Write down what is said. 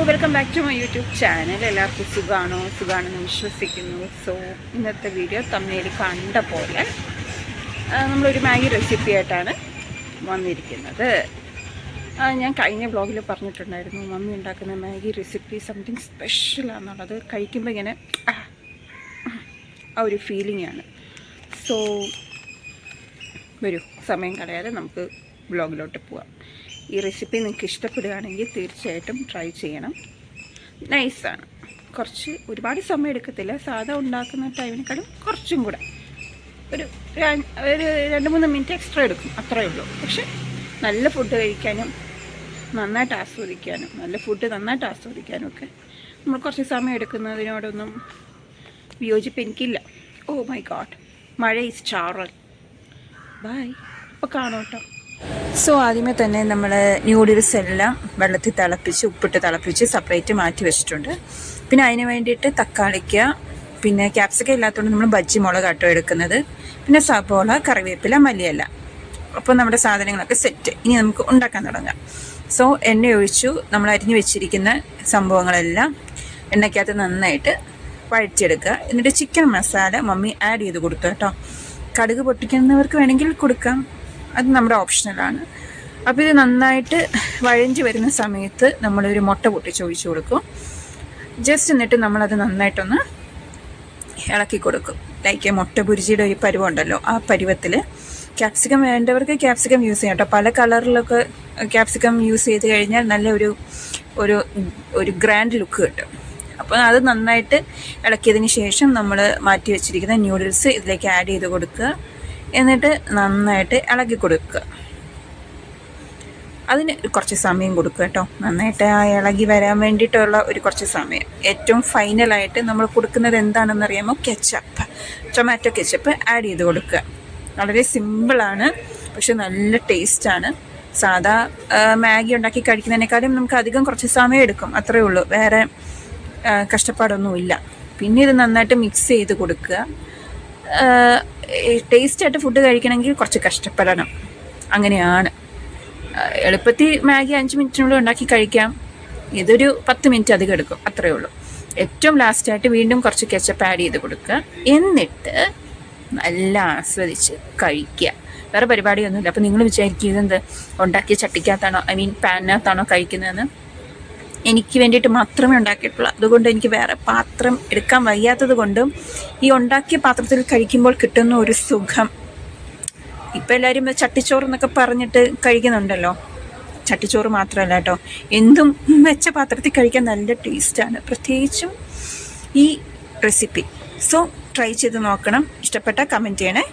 Welcome back to my YouTube channel. എല്ലാവർക്കും സുഖമാണെന്ന് വിശ്വസിക്കുന്നു. സോ ഇന്നത്തെ വീഡിയോ തമ്മിൽ കണ്ട പോലെ നമ്മളൊരു മാഗി റെസിപ്പി ആയിട്ടാണ് വന്നിരിക്കുന്നത്. ഞാൻ കഴിഞ്ഞ വ്ളോഗിൽ പറഞ്ഞിട്ടുണ്ടായിരുന്നു മമ്മി ഉണ്ടാക്കുന്ന മാഗി റെസിപ്പി സംതിങ് സ്പെഷ്യലാണെന്നുള്ളത്. കഴിക്കുമ്പോൾ ഇങ്ങനെ ആ ഒരു ഫീലിംഗ് ആണ്. സോ വരൂ, സമയം കളയാതെ നമുക്ക് വ്ളോഗിലോട്ട് പോവാം. ഈ റെസിപ്പി നിങ്ങൾക്ക് ഇഷ്ടപ്പെടുകയാണെങ്കിൽ തീർച്ചയായിട്ടും ട്രൈ ചെയ്യണം. നൈസാണ്. ഒരുപാട് സമയം എടുക്കത്തില്ല. സാധാ ഉണ്ടാക്കുന്ന ടൈമിനെക്കാളും കുറച്ചും കൂടെ ഒരു 2-3 മിനിറ്റ് എക്സ്ട്രാ എടുക്കും, അത്രയേ ഉള്ളൂ. പക്ഷെ നല്ല ഫുഡ് കഴിക്കാനും നന്നായിട്ട് ആസ്വദിക്കാനും ഒക്കെ നമ്മൾ കുറച്ച് സമയം എടുക്കുന്നതിനോടൊന്നും വിയോജിപ്പ് എനിക്കില്ല. ഓ മൈ ഗോഡ്, മഴ ഈസ് ചാറൽ. ബൈ, അപ്പോൾ കാണാം കേട്ടോ. സോ ആദ്യമേ തന്നെ നമ്മൾ ന്യൂഡിൽസ് എല്ലാം വെള്ളത്തിൽ തിളപ്പിച്ച് ഉപ്പിട്ട് തിളപ്പിച്ച് സെപ്പറേറ്റ് മാറ്റി വെച്ചിട്ടുണ്ട്. പിന്നെ അതിന് വേണ്ടിയിട്ട് തക്കാളിക്ക, പിന്നെ ക്യാപ്സിക്കം ഇല്ലാത്തതുകൊണ്ട് നമ്മൾ ബജ്ജി മുളകാട്ടോ എടുക്കുന്നത്. പിന്നെ സബോള, കറിവേപ്പില, മല്ലിയില. അപ്പോൾ നമ്മുടെ സാധനങ്ങളൊക്കെ സെറ്റ്. ഇനി നമുക്ക് ഉണ്ടാക്കാൻ തുടങ്ങാം. സോ എണ്ണ ഒഴിച്ചു. നമ്മൾ അരിഞ്ഞു വെച്ചിരിക്കുന്ന സംഭവങ്ങളെല്ലാം എണ്ണയ്ക്കകത്ത് നന്നായിട്ട് വഴറ്റിയെടുക്കുക. എന്നിട്ട് ചിക്കൻ മസാല മമ്മി ആഡ് ചെയ്ത് കൊടുത്തു കേട്ടോ. കടുക് പൊട്ടിക്കുന്നവർക്ക് വേണമെങ്കിൽ കൊടുക്കാം, അത് നമ്മുടെ ഓപ്ഷണലാണ്. അപ്പോൾ ഇത് നന്നായിട്ട് വഴഞ്ഞ് വരുന്ന സമയത്ത് നമ്മളൊരു മുട്ട പൊട്ടിച്ചൊഴിച്ച് കൊടുക്കും. എന്നിട്ട് നമ്മളത് നന്നായിട്ടൊന്ന് ഇളക്കി കൊടുക്കും. ലൈക്ക് മുട്ട പുരിജിയുടെ ഒരു പരുവുണ്ടല്ലോ, ആ പരുവത്തിൽ. ക്യാപ്സിക്കം വേണ്ടവർക്ക് ക്യാപ്സിക്കം യൂസ് ചെയ്യാം കേട്ടോ. പല കളറിലൊക്കെ ക്യാപ്സിക്കം യൂസ് ചെയ്ത് കഴിഞ്ഞാൽ നല്ല ഒരു ഗ്രാൻഡ് ലുക്ക് കിട്ടും. അപ്പോൾ അത് നന്നായിട്ട് ഇളക്കിയതിന് ശേഷം നമ്മൾ മാറ്റി വെച്ചിരിക്കുന്ന ന്യൂഡിൽസ് ഇതിലേക്ക് ആഡ് ചെയ്ത് കൊടുക്കുക. എന്നിട്ട് നന്നായിട്ട് ഇളക്കി കൊടുക്കുക. അതിന് കുറച്ച് സമയം കൊടുക്കുക കേട്ടോ. നന്നായിട്ട് ആ ഇളകി വരാൻ വേണ്ടിയിട്ടുള്ള കുറച്ച് സമയം. ഏറ്റവും ഫൈനലായിട്ട് നമ്മൾ കൊടുക്കുന്നത് എന്താണെന്നറിയാമോ? ടൊമാറ്റോ കെച്ചപ്പ് ആഡ് ചെയ്ത് കൊടുക്കുക. വളരെ സിമ്പിളാണ്, പക്ഷെ നല്ല ടേസ്റ്റാണ്. സാധാ മാഗി ഉണ്ടാക്കി കഴിക്കുന്നതിനേക്കാളും നമുക്ക് അധികം കുറച്ച് സമയം എടുക്കും, അത്രയേ ഉള്ളൂ. വേറെ കഷ്ടപ്പാടൊന്നുമില്ല. പിന്നെ ഇത് നന്നായിട്ട് മിക്സ് ചെയ്ത് കൊടുക്കുക. ടേസ്റ്റായിട്ട് ഫുഡ് കഴിക്കണമെങ്കിൽ കുറച്ച് കഷ്ടപ്പെടണം, അങ്ങനെയാണ്. എളുപ്പത്തിൽ മാഗി 5 മിനിറ്റിനുള്ളിൽ ഉണ്ടാക്കി കഴിക്കാം. ഇതൊരു 10 മിനിറ്റ് അധികം എടുക്കും, അത്രയേ ഉള്ളൂ. ഏറ്റവും ലാസ്റ്റായിട്ട് വീണ്ടും കുറച്ച് കെച്ചപ്പ് ആഡ് ചെയ്ത് കൊടുക്കുക. എന്നിട്ട് നല്ല ആസ്വദിച്ച് കഴിക്കുക. വേറെ പരിപാടിയൊന്നുമില്ല. അപ്പോൾ നിങ്ങൾ വിചാരിക്കും ഇതെന്ത് ഉണ്ടാക്കിയ ചട്ടിക്കകത്താണോ, പാനിനകത്താണോ കഴിക്കുന്നതെന്ന്. എനിക്ക് വേണ്ടിയിട്ട് മാത്രമേ ഉണ്ടാക്കിയിട്ടുള്ളൂ. അതുകൊണ്ട് എനിക്ക് വേറെ പാത്രം എടുക്കാൻ വയ്യാത്തത് കൊണ്ടും ഈ ഉണ്ടാക്കിയ പാത്രത്തിൽ കഴിക്കുമ്പോൾ കിട്ടുന്ന ഒരു സുഖം. ഇപ്പം എല്ലാവരും ചട്ടിച്ചോറ് എന്നൊക്കെ പറഞ്ഞിട്ട് കഴിക്കുന്നുണ്ടല്ലോ. ചട്ടിച്ചോറ് മാത്രമല്ല കേട്ടോ, എന്തും വെച്ച പാത്രത്തിൽ കഴിക്കാൻ നല്ല ടേസ്റ്റാണ്, പ്രത്യേകിച്ചും ഈ റെസിപ്പി. സോ ട്രൈ ചെയ്ത് നോക്കണം. ഇഷ്ടപ്പെട്ടാൽ കമൻറ്റ് ചെയ്യണേ.